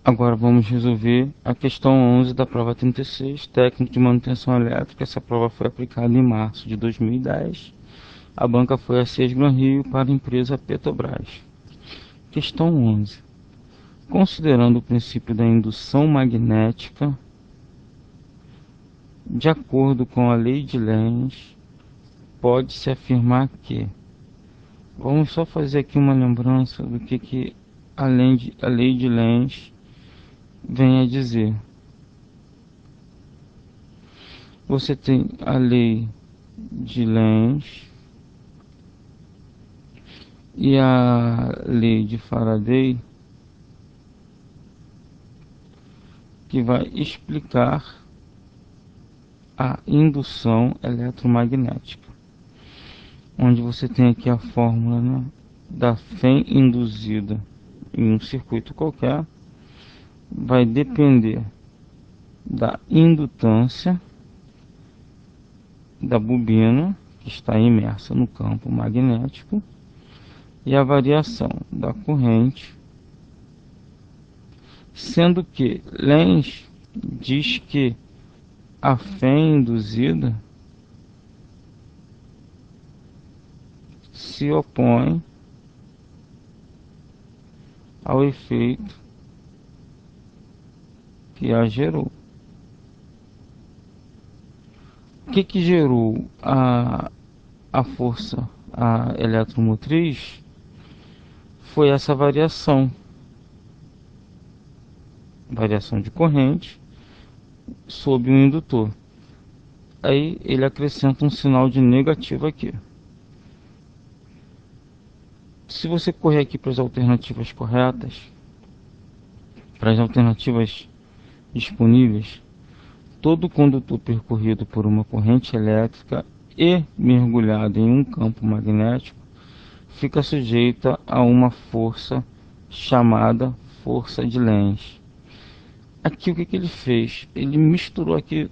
Agora vamos resolver a questão 11 da prova 36, técnico de manutenção elétrica. Essa prova foi aplicada em março de 2010. A banca foi a SES Gran Rio para a empresa Petrobras. Questão 11. Considerando o princípio da indução magnética, de acordo com a lei de Lenz, pode-se afirmar que... Vamos só fazer aqui uma lembrança do que a lei de Lenz vem a dizer. Você tem a lei de Lenz e a lei de Faraday, que vai explicar a indução eletromagnética, onde você tem aqui a fórmula, né, da Fem induzida em um circuito qualquer, vai depender da indutância da bobina que está imersa no campo magnético e a variação da corrente, sendo que Lenz diz que a Fem induzida se opõe ao efeito que a gerou. O que gerou a força eletromotriz foi essa variação de corrente sob um indutor. Aí ele acrescenta um sinal de negativo aqui. Se você correr aqui para as alternativas corretas, para as alternativas disponíveis, todo condutor percorrido por uma corrente elétrica e mergulhado em um campo magnético fica sujeita a uma força chamada força de Lenz. Aqui o que ele fez? Ele misturou aqui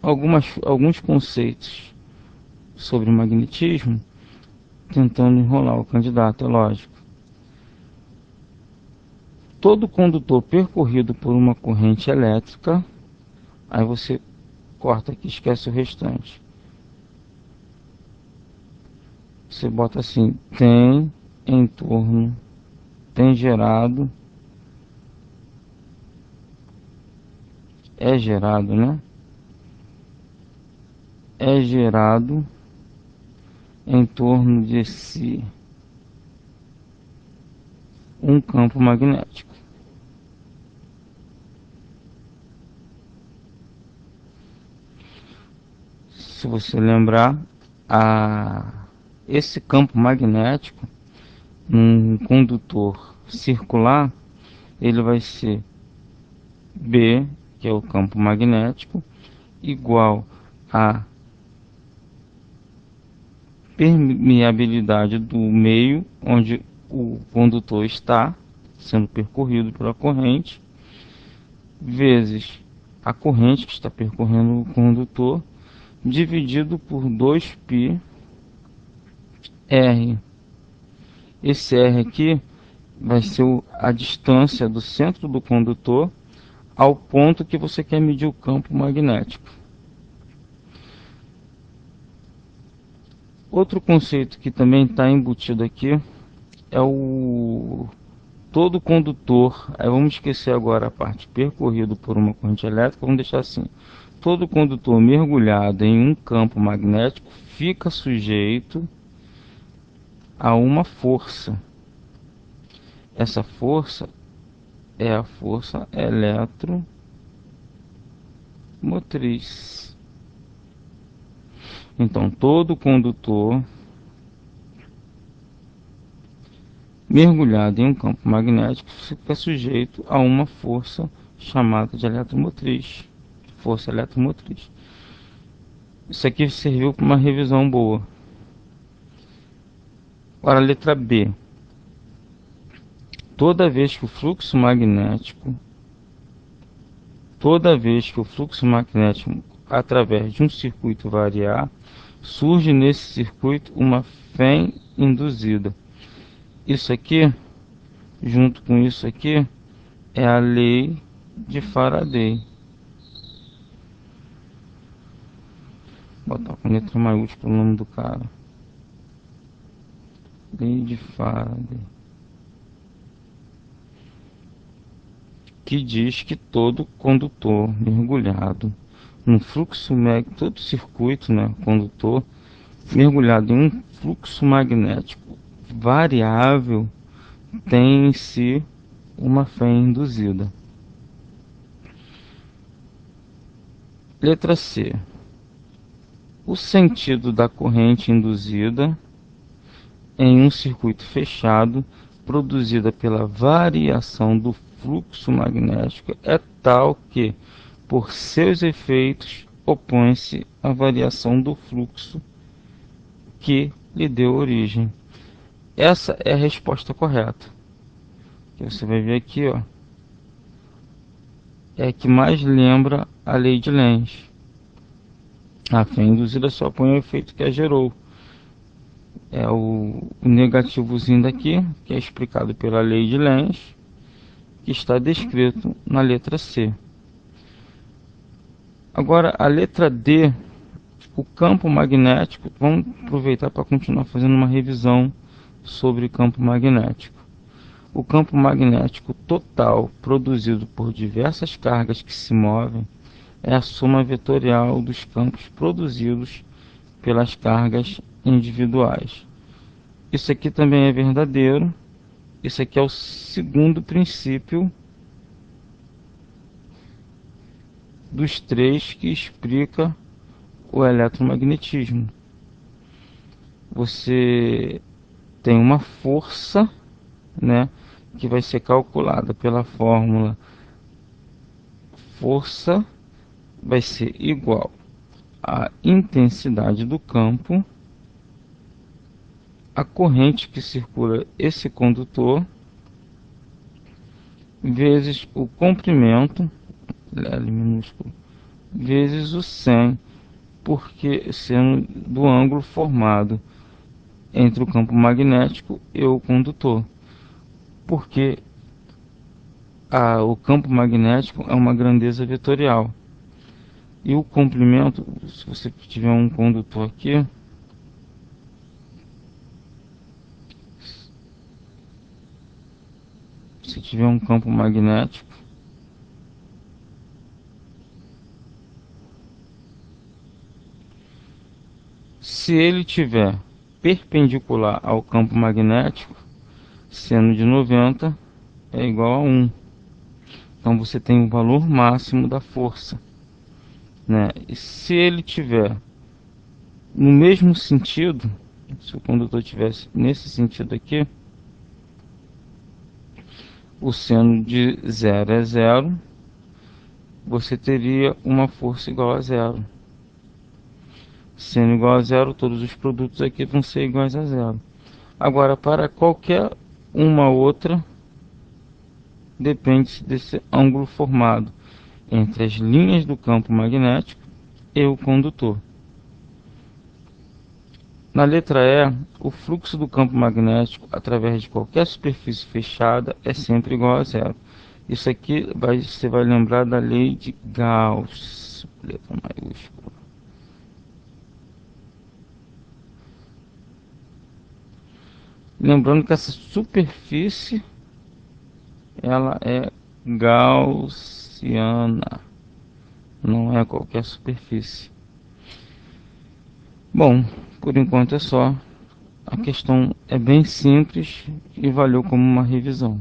alguns conceitos sobre magnetismo, tentando enrolar o candidato, é lógico. Todo condutor percorrido por uma corrente elétrica, aí você corta aqui, esquece o restante. Você bota assim, tem em torno, tem gerado, é gerado, né? É gerado em torno de si um campo magnético. Se você lembrar, esse campo magnético num condutor circular, ele vai ser B, que é o campo magnético, igual a permeabilidade do meio onde o condutor está sendo percorrido pela corrente, vezes a corrente que está percorrendo o condutor, dividido por 2πr. Esse R aqui vai ser a distância do centro do condutor ao ponto que você quer medir o campo magnético. Outro conceito que também está embutido aqui é o todo condutor. Aí vamos esquecer agora a parte percorrido por uma corrente elétrica, vamos deixar assim: todo condutor mergulhado em um campo magnético fica sujeito a uma força. Essa força é a força eletromotriz. Então, todo condutor mergulhado em um campo magnético fica sujeito a uma força chamada de eletromotriz. Força eletromotriz. Isso aqui serviu para uma revisão boa. Agora, a letra B. Toda vez que o fluxo magnético através de um circuito variar, surge nesse circuito uma Fem induzida. Isso aqui, junto com isso aqui, é a lei de Faraday. Vou botar com letra maiúscula o nome do cara. Lei de Faraday. Que diz que todo condutor mergulhado no fluxo magnético, todo circuito, né, condutor mergulhado em um fluxo magnético variável tem em si uma fé induzida. Letra C. O sentido da corrente induzida em um circuito fechado, produzida pela variação do fluxo magnético, é tal que, por seus efeitos, opõe-se à variação do fluxo que lhe deu origem. Essa é a resposta correta. Que você vai ver aqui, ó, é a que mais lembra a lei de Lenz. A fé induzida só opõe ao efeito que a gerou. É o negativozinho daqui, que é explicado pela lei de Lenz, que está descrito na letra C. Agora, a letra D, o campo magnético. Vamos aproveitar para continuar fazendo uma revisão sobre campo magnético. O campo magnético total produzido por diversas cargas que se movem é a soma vetorial dos campos produzidos pelas cargas individuais. Isso aqui também é verdadeiro. Isso aqui é o segundo princípio dos três que explica o eletromagnetismo. Você tem uma força, né, que vai ser calculada pela fórmula força vai ser igual à intensidade do campo, a corrente que circula esse condutor, vezes o comprimento, L minúsculo, vezes o 100, porque sendo do ângulo formado entre o campo magnético e o condutor. Porque o campo magnético é uma grandeza vetorial. E o comprimento, se você tiver um condutor aqui, se tiver um campo magnético, se ele tiver perpendicular ao campo magnético, seno de 90 é igual a 1. Então você tem o valor máximo da força, né? E se ele tiver no mesmo sentido, se o condutor tivesse nesse sentido aqui, o seno de 0 é 0, você teria uma força igual a 0. Sendo igual a 0, todos os produtos aqui vão ser iguais a 0. Agora, para qualquer uma outra, depende desse ângulo formado entre as linhas do campo magnético e o condutor. Na letra E, o fluxo do campo magnético através de qualquer superfície fechada é sempre igual a 0. Isso aqui você vai lembrar da lei de Gauss, letra maiúscula. Lembrando que essa superfície ela é gaussiana, não é qualquer superfície. Bom, por enquanto é só. A questão é bem simples e valeu como uma revisão.